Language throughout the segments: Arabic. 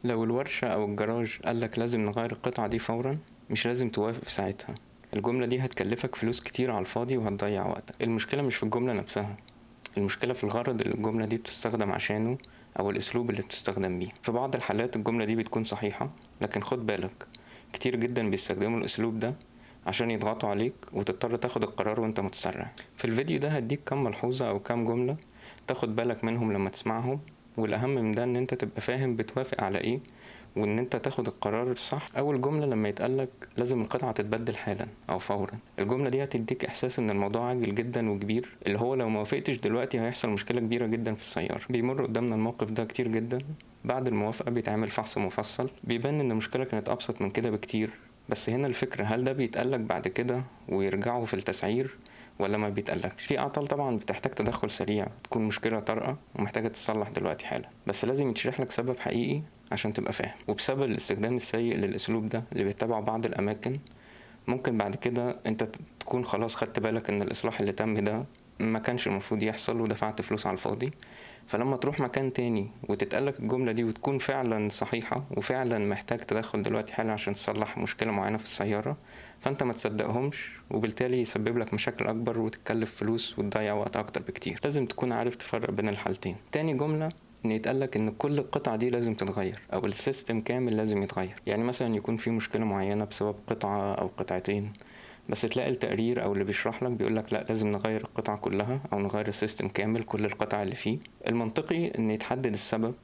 لو الورشة أو الجراج قالك لازم نغير القطعة دي فورا، مش لازم توافق في ساعتها. الجملة دي هتكلفك فلوس كتير على الفاضي وهتضيع وقتك. المشكلة مش في الجملة نفسها، المشكلة في الغرض اللي الجملة دي بتستخدم عشانه أو الأسلوب اللي بتستخدم بيه. في بعض الحالات الجملة دي بتكون صحيحة، لكن خد بالك كتير جدا بيستخدموا الأسلوب ده عشان يضغطوا عليك وتضطر تاخد القرار وانت متسرع. في الفيديو ده هديك كام ملحوظة أو كام جملة تاخد بالك منهم لما تسمعهم، والأهم من ده ان انت تبقى فاهم بتوافق على ايه وان انت تاخد القرار الصح. اول جملة لما يتقالك لازم القطعة تتبدل حالا او فورا، الجملة دي هتديك احساس ان الموضوع عاجل جدا وكبير، اللي هو لو ما وافقتش دلوقتي هيحصل مشكلة كبيرة جدا في السيارة. بيمر قدامنا الموقف ده كتير جدا. بعد الموافقة بيتعمل فحص مفصل بيبان ان المشكلة كانت ابسط من كده بكتير، بس هنا الفكرة هل ده بيتقالك بعد كده ويرجعوا في التسعير ولا ما بيتقالكش؟ في اعطال طبعا بتحتاج تدخل سريع، تكون مشكلة طارئة ومحتاجة تتصلح دلوقتي حالا، بس لازم يتشرح لك سبب حقيقي عشان تبقى فاهم. وبسبب الاستخدام السيء للاسلوب ده اللي بيتبعه بعض الاماكن، ممكن بعد كده انت تكون خلاص خدت بالك ان الاصلاح اللي تم ده ما كانش المفروض يحصل ودفعت فلوس على الفاضي. فلما تروح مكان تاني وتتقالك الجملة دي وتكون فعلا صحيحة وفعلا محتاج تدخل دلوقتي حالا عشان تصلح مشكلة معينة في السيارة، فانت ما تصدقهمش وبالتالي يسبب لك مشاكل اكبر وتتكلف فلوس وتضيع وقت اكتر بكتير. لازم تكون عارف تفرق بين الحالتين. تاني جملة ان يتقالك ان كل القطع دي لازم تتغير او السيستم كامل لازم يتغير. يعني مثلا يكون في مشكلة معينة بسبب قطعة او قطعتين، بس تلاقي التقرير او اللي بيشرح لك بيقول لك لا لازم نغير القطعة كلها او نغير السيستم كامل كل القطع اللي فيه. المنطقي ان يتحدد السبب،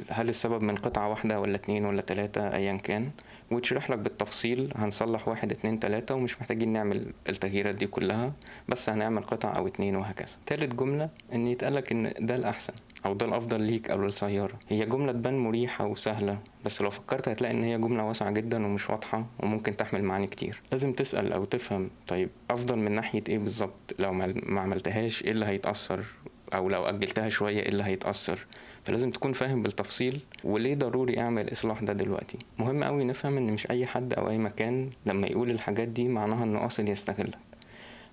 هل السبب من قطعة واحدة ولا اتنين ولا تلاتة ايا كان، وتشرح لك بالتفصيل هنصلح واحد اتنين تلاتة ومش محتاجين نعمل التغييرات دي كلها، بس هنعمل قطعة او اتنين وهكذا. تالت جملة ان يتقالك ان ده الاحسن او ده الافضل ليك او للسيارة. هي جملة تبان مريحة وسهلة، بس لو فكرت هتلاقي ان هي جملة واسعة جدا ومش واضحة وممكن تحمل معاني كتير. لازم تسأل او تفهم طيب افضل من ناحية ايه بالظبط، لو ما عملتهاش ايه اللي هيتأثر، او لو اجلتها شوية ايه اللي هيتأثر. فلازم تكون فاهم بالتفصيل وليه ضروري اعمل الاصلاح ده دلوقتي. مهم قوي نفهم ان مش اي حد او اي مكان لما يقول الحاجات دي معناها انه قاصد يستغلك،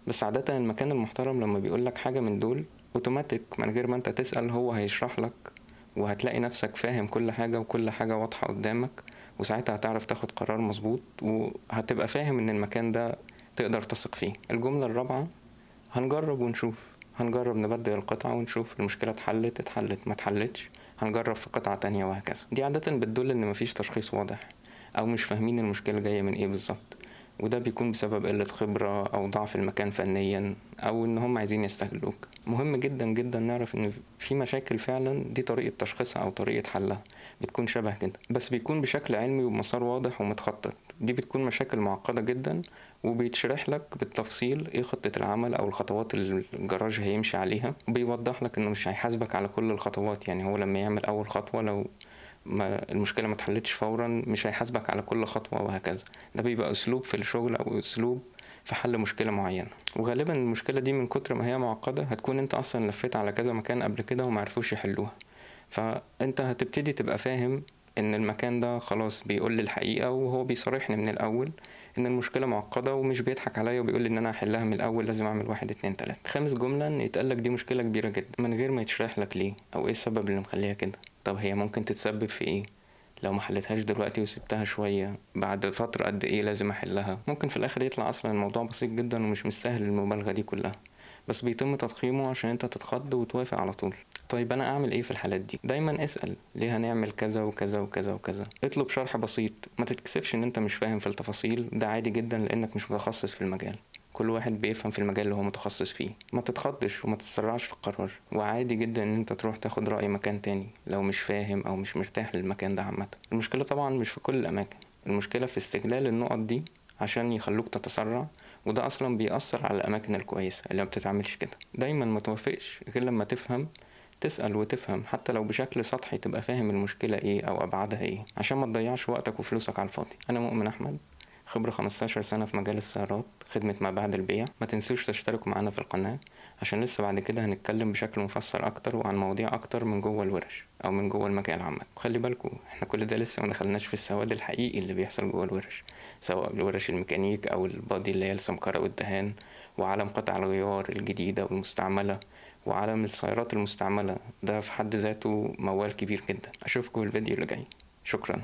بس عادة المكان المحترم لما بيقولك حاجة من دول اوتوماتيك من غير ما انت تسأل هو هيشرح لك، وهتلاقي نفسك فاهم كل حاجة وكل حاجة واضحة قدامك، وساعتها هتعرف تاخد قرار مظبوط وهتبقى فاهم ان المكان ده تقدر تثق فيه. الجملة الرابعة هنجرب ونشوف. هنجرب نبدل القطعة ونشوف المشكلة اتحلت ما اتحلتش هنجرب في قطعة تانية وهكذا. دي عادة بتدل ان مفيش تشخيص واضح او مش فاهمين المشكلة جاية من ايه بالظبط، وده بيكون بسبب قلة خبرة أو ضعف المكان فنيا أو إن هم عايزين يستغلوك. مهم جدا جدا نعرف إن في مشاكل فعلا دي طريقة تشخيصها أو طريقة حلها بتكون شبه كده، بس بيكون بشكل علمي وبمسار واضح ومتخطط. دي بتكون مشاكل معقدة جدا وبيتشرح لك بالتفصيل ايه خطة العمل او الخطوات اللي الجراج هيمشي عليها، وبيوضح لك انه مش هيحاسبك على كل الخطوات. يعني هو لما يعمل اول خطوة لو ما المشكلة ما اتحلتش فورا مش هيحاسبك على كل خطوة وهكذا. ده بيبقى اسلوب في الشغل او اسلوب في حل مشكلة معينة، وغالبا المشكلة دي من كتر ما هي معقدة هتكون انت اصلا لفيت على كذا مكان قبل كده ومعرفوش يحلوها، فانت هتبتدي تبقى فاهم ان المكان ده خلاص بيقول لي الحقيقة وهو بيصارحني من الاول ان المشكلة معقدة ومش بيضحك عليا وبيقول لي ان انا هحلها من الاول لازم اعمل واحد اتنين تلاتة. خامس جملة ان يتقالك دي مشكلة كبيرة جدا من غير ما يتشرح لك ليه او ايه السبب اللي مخليها كده. طب هي ممكن تتسبب في ايه؟ لو ما حلتهاش دلوقتي وسبتها شوية بعد فترة قد ايه لازم احلها؟ ممكن في الاخر يطلع اصلا الموضوع بسيط جدا ومش مستاهل المبالغة دي كلها، بس بيتم تضخيمه عشان انت تتخض وتوافق على طول. طيب انا اعمل ايه في الحالات دي؟ دايما اسأل ليه هنعمل كذا وكذا وكذا وكذا. اطلب شرح بسيط، ما تتكسفش ان انت مش فاهم في التفاصيل، ده عادي جدا لانك مش متخصص في المجال. كل واحد بيفهم في المجال اللي هو متخصص فيه. ما تتخضش وما تتسرعش في القرار، وعادي جدا ان انت تروح تاخد رأي مكان تاني لو مش فاهم او مش مرتاح للمكان ده عامة. المشكلة طبعا مش في كل الاماكن، المشكلة في استغلال النقط دي عشان يخلوك تتسرع، وده اصلا بيأثر على الاماكن الكويسة اللي ما بتتعملش كده. دايما ما توافقش غير لما تفهم، تسأل وتفهم حتى لو بشكل سطحي تبقى فاهم المشكلة ايه او ابعادها ايه عشان ما تضيعش وقتك وفلوسك على الفاضي. انا مؤمن احمد، خبرة 15 سنة في مجال السيارات، خدمة ما بعد البيع. ما تنسوش تشتركوا معنا في القناة عشان لسه بعد كده هنتكلم بشكل مفصل اكتر وعن مواضيع اكتر من جوه الورش او من جوه المجال عامة. وخلي بالكوا احنا كل ده لسه ما دخلناش في السواد الحقيقي اللي بيحصل جوه الورش، سواء الورش الميكانيك او البادي اللي هي السمكرة والدهان، وعالم قطع الغيار الجديدة والمستعملة، وعالم السيارات المستعملة ده في حد ذاته موال كبير جدا. اشوفكم في الفيديو اللي جاي. شكرا.